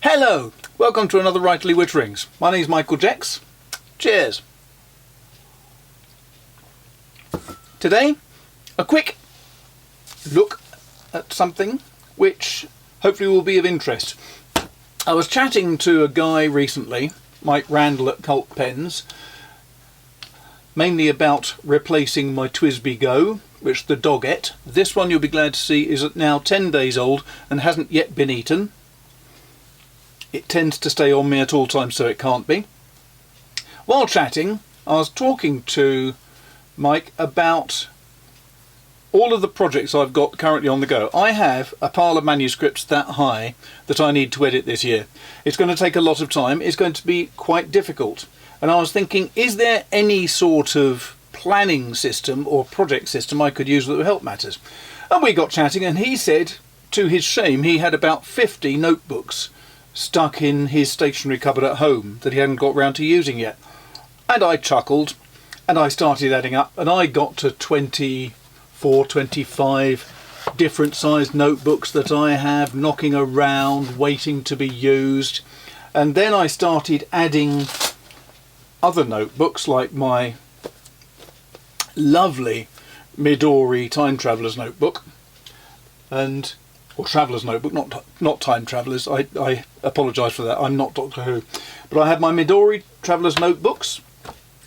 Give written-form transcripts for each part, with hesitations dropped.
Hello, welcome to another Writerly Witterings. My name's Michael Jex. Cheers. Today, a quick look at something which hopefully will be of interest. I was chatting to a guy recently, Mike Randall at Cult Pens, mainly about replacing my Twisby Go, which the dog ate. This one, you'll be glad to see, is now 10 days old and hasn't yet been eaten. It tends to stay on me at all times, so it can't be. While chatting, I was talking to Mike about all of the projects I've got currently on the go. I have a pile of manuscripts that high that I need to edit this year. It's going to take a lot of time. It's going to be quite difficult. And I was thinking, is there any sort of planning system or project system I could use that would help matters? And we got chatting, and he said, to his shame, he had about 50 notebooks stuck in his stationery cupboard at home that he hadn't got round to using yet. And I chuckled, and I started adding up, and I got to 24, 25 different sized notebooks that I have knocking around, waiting to be used. And then I started adding other notebooks, like my lovely Midori Time Traveller's notebook, or Traveller's notebook, not Time Travellers. I apologise for that. I'm not Doctor Who. But I have my Midori Traveller's notebooks.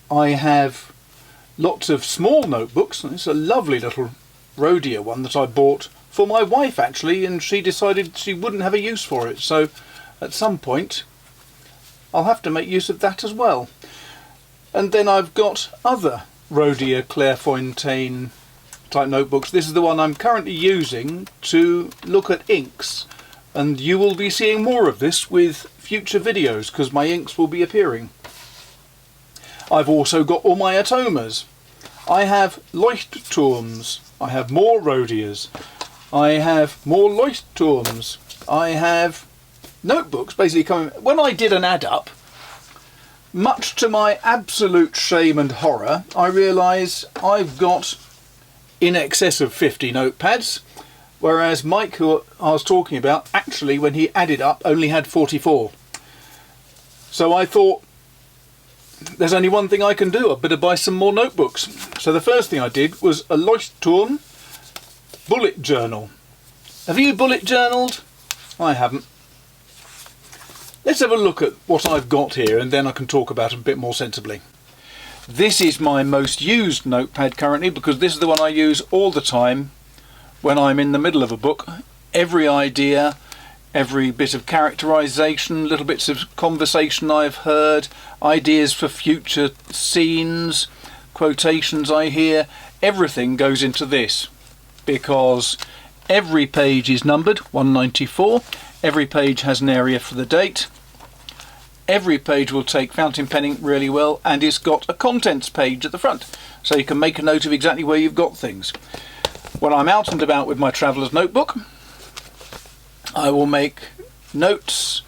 I have lots of small notebooks. It's a lovely little Rhodia one that I bought for my wife, actually, and she decided she wouldn't have a use for it. So at some point I'll have to make use of that as well. And then I've got other Rhodia Clairefontaine type notebooks. This is the one I'm currently using to look at inks, and you will be seeing more of this with future videos because my inks will be appearing. I've also got all my atomas. I have Leuchtturms. I have more Rhodias. I have more Leuchtturms. I have notebooks basically coming. When I did an add up, much to my absolute shame and horror, I realise I've got in excess of 50 notepads, whereas Mike, who I was talking about, actually when he added up only had 44. So I thought, there's only one thing I can do, I better buy some more notebooks. So the first thing I did was a Leuchtturm bullet journal. Have you bullet journaled? I haven't. Let's have a look at what I've got here, and then I can talk about it a bit more sensibly. This is my most used notepad currently, because this is the one I use all the time when I'm in the middle of a book. Every idea, every bit of characterization, little bits of conversation I've heard, ideas for future scenes, quotations I hear, everything goes into this, because every page is numbered 194, every page has an area for the date, every page will take fountain penning really well, and it's got a contents page at the front, so you can make a note of exactly where you've got things. When I'm out and about with my traveller's notebook, I will make notes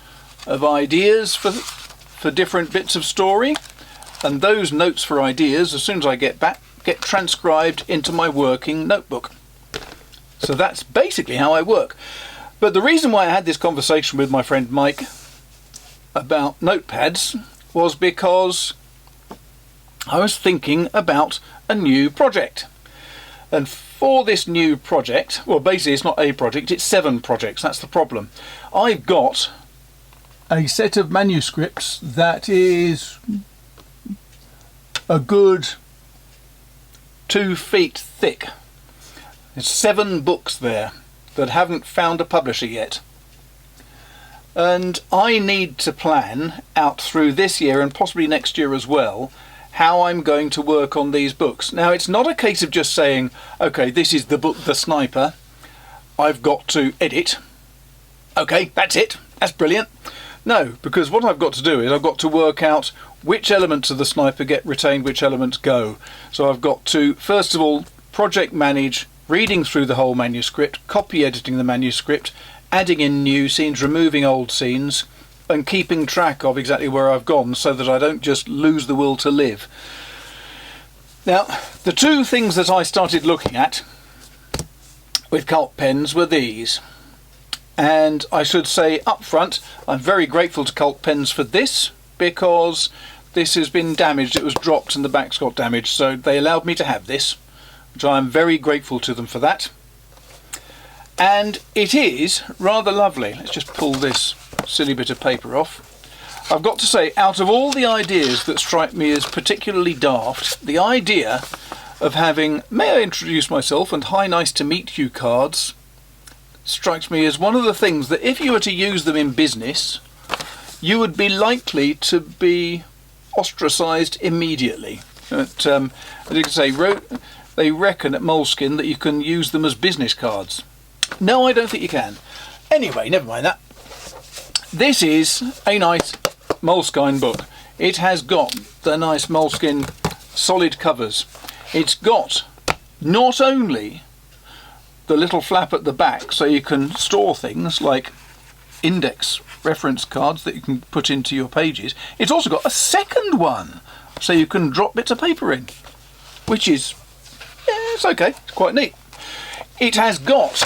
of ideas for different bits of story, and those notes for ideas, as soon as I get back, get transcribed into my working notebook. So that's basically how I work. But the reason why I had this conversation with my friend Mike about notepads was because I was thinking about a new project. And for this new project, well, basically it's not a project, it's 7 projects. That's the problem. I've got a set of manuscripts that is a good 2 feet thick. There's 7 books there that haven't found a publisher yet. And I need to plan out through this year and possibly next year as well how I'm going to work on these books. Now, it's not a case of just saying, okay, this is the book, The Sniper, I've got to edit. Okay, that's it. That's brilliant. No, because what I've got to do is I've got to work out which elements of The Sniper get retained, which elements go. So I've got to, first of all, project manage reading through the whole manuscript, copy editing the manuscript, adding in new scenes, removing old scenes, and keeping track of exactly where I've gone so that I don't just lose the will to live. Now, the 2 things that I started looking at with Cult Pens were these. And I should say up front, I'm very grateful to Cult Pens for this, because this has been damaged. It was dropped and the back's got damaged, so they allowed me to have this, which I am very grateful to them for that. And it is rather lovely. Let's just pull this silly bit of paper off. I've got to say, out of all the ideas that strike me as particularly daft, the idea of having "May I introduce myself" and "Hi, nice to meet you" cards strikes me as one of the things that if you were to use them in business, you would be likely to be ostracised immediately. As you can say, they reckon at Moleskine that you can use them as business cards. No, I don't think you can. Anyway, never mind that. This is a nice Moleskine book. It has got the nice Moleskine solid covers. It's got not only the little flap at the back so you can store things like index reference cards that you can put into your pages, it's also got a second one so you can drop bits of paper in, which is, it's okay, it's quite neat. It has got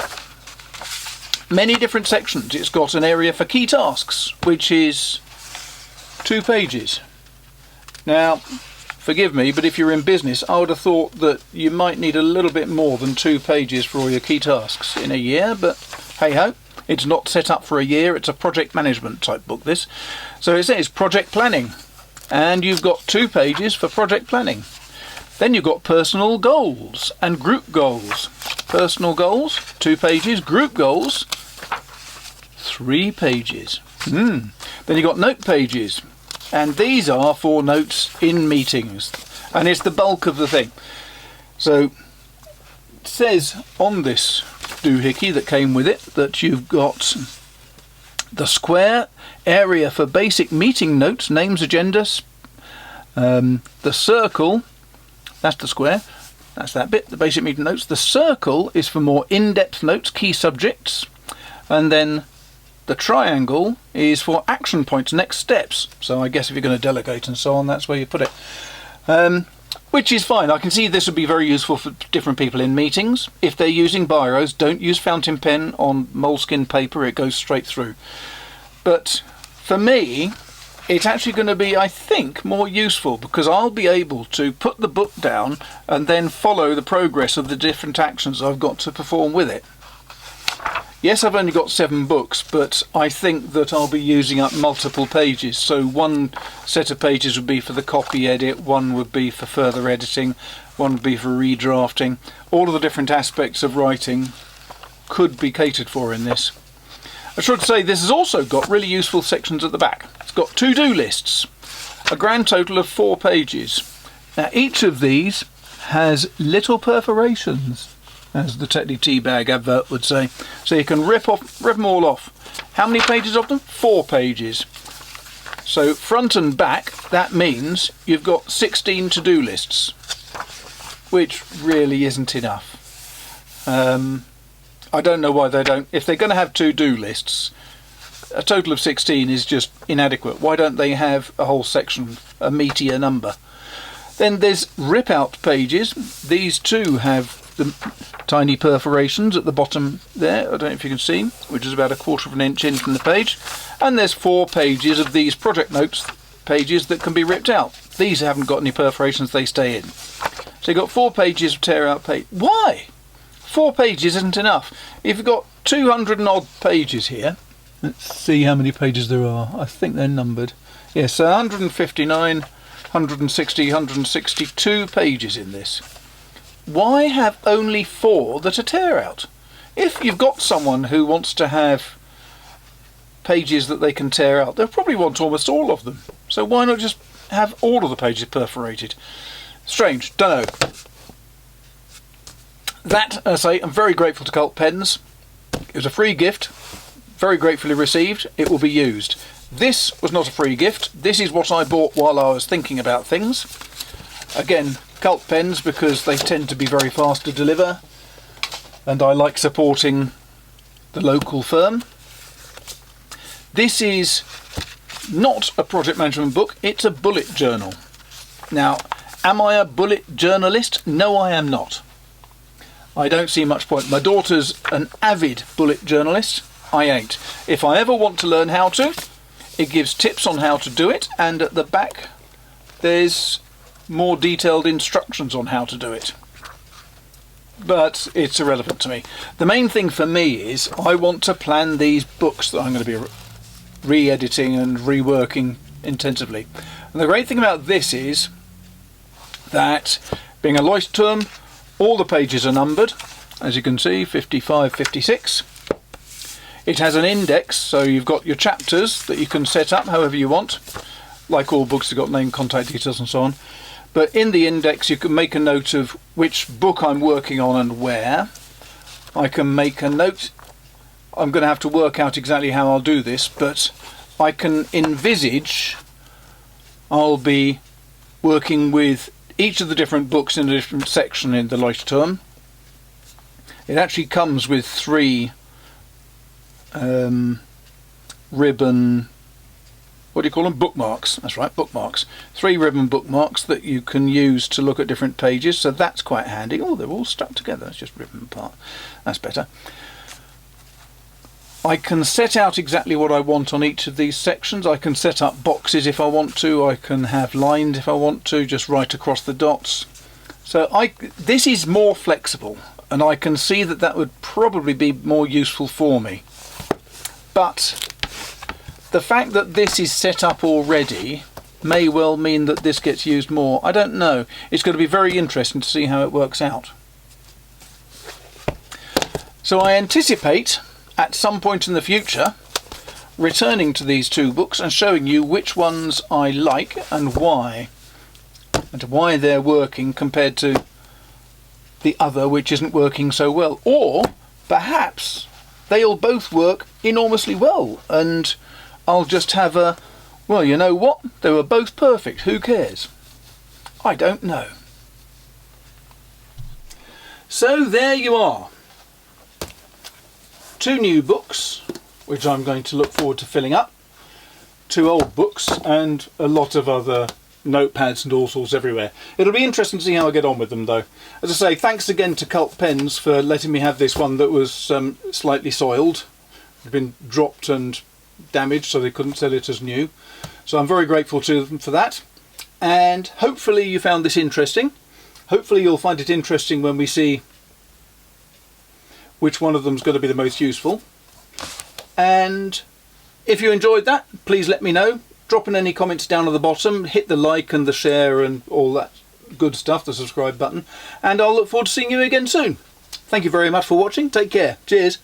many different sections. It's got an area for key tasks, which is 2 pages. Now, forgive me, but if you're in business, I would have thought that you might need a little bit more than 2 pages for all your key tasks in a year, but hey ho, it's not set up for a year. It's a project management type book, this. So it says project planning, and you've got 2 pages for project planning. Then you've got personal goals and group goals. Personal goals, 2 pages. Group goals, 3 pages. Then you've got note pages, and these are for notes in meetings, and it's the bulk of the thing. So it says on this doohickey that came with it that you've got the square area for basic meeting notes, names, agendas, the circle, that's the square, that's that bit, the basic meeting notes. The circle is for more in-depth notes, key subjects, and then the triangle is for action points, next steps. So I guess if you're going to delegate and so on, that's where you put it. Which is fine. I can see this would be very useful for different people in meetings. If they're using biros, don't use fountain pen on Moleskine paper, it goes straight through. But for me, it's actually going to be, I think, more useful, because I'll be able to put the book down and then follow the progress of the different actions I've got to perform with it. Yes, I've only got 7 books, but I think that I'll be using up multiple pages. So one set of pages would be for the copy edit, one would be for further editing, one would be for redrafting. All of the different aspects of writing could be catered for in this. I should say this has also got really useful sections at the back. It's got to-do lists, a grand total of 4 pages. Now each of these has little perforations, as the Tetley Teabag advert would say. So you can rip them all off. How many pages of them? 4 pages. So front and back, that means you've got 16 to-do lists, which really isn't enough. I don't know why they don't. If they're going to have to-do lists, a total of 16 is just inadequate. Why don't they have a whole section, a meatier number? Then there's rip-out pages. These too have the tiny perforations at the bottom there, I don't know if you can see, which is about 1/4 of an inch in from the page. And there's 4 pages of these project notes pages that can be ripped out. These haven't got any perforations, they stay in. So you've got 4 pages of tear out page. Why? 4 pages isn't enough. If you've got 200 and odd pages here, let's see how many pages there are. I think they're numbered. Yes, so 159, 160, 162 pages in this. Why have only 4 that are tear out? If you've got someone who wants to have pages that they can tear out, they'll probably want almost all of them. So why not just have all of the pages perforated? Strange, don't know. That, as I say, I'm very grateful to Cult Pens. It was a free gift, very gratefully received. It will be used. This was not a free gift. This is what I bought while I was thinking about things. Again, Cult Pens, because they tend to be very fast to deliver, and I like supporting the local firm. This is not a project management book, it's a bullet journal. Now, am I a bullet journalist? No, I am not. I don't see much point. My daughter's an avid bullet journalist, I ain't. If I ever want to learn how to, it gives tips on how to do it, and at the back there's more detailed instructions on how to do it. But it's irrelevant to me. The main thing for me is I want to plan these books that I'm going to be re-editing and reworking intensively. And the great thing about this is that, being a Leuchtturm, all the pages are numbered, as you can see, 55, 56. It has an index, so you've got your chapters that you can set up however you want. Like all books, you've got name, contact details and so on. But in the index you can make a note of which book I'm working on and where. I can make a note. I'm going to have to work out exactly how I'll do this, but I can envisage I'll be working with each of the different books in a different section in the Leuchtturm. It actually comes with 3 ribbon, what do you call them? Bookmarks. That's right, bookmarks. 3 ribbon bookmarks that you can use to look at different pages, so that's quite handy. Oh, they're all stuck together. It's just ribbon apart. That's better. I can set out exactly what I want on each of these sections. I can set up boxes if I want to. I can have lines if I want to, just right across the dots. So this is more flexible, and I can see that that would probably be more useful for me. But the fact that this is set up already may well mean that this gets used more. I don't know. It's going to be very interesting to see how it works out. So I anticipate at some point in the future returning to these 2 books and showing you which ones I like and why they're working compared to the other which isn't working so well. Or perhaps they'll both work enormously well and I'll just have a, well, you know what, they were both perfect, who cares? I don't know. So there you are. 2 new books, which I'm going to look forward to filling up, 2 old books, and a lot of other notepads and all sorts everywhere. It'll be interesting to see how I get on with them though. As I say, thanks again to Cult Pens for letting me have this one that was slightly soiled. It had been dropped and damaged, so they couldn't sell it as new. So I'm very grateful to them for that. And hopefully you found this interesting. Hopefully you'll find it interesting when we see which one of them is going to be the most useful. And if you enjoyed that, please let me know. Drop in any comments down at the bottom, hit the like and the share and all that good stuff, the subscribe button, and I'll look forward to seeing you again soon. Thank you very much for watching. Take care. Cheers.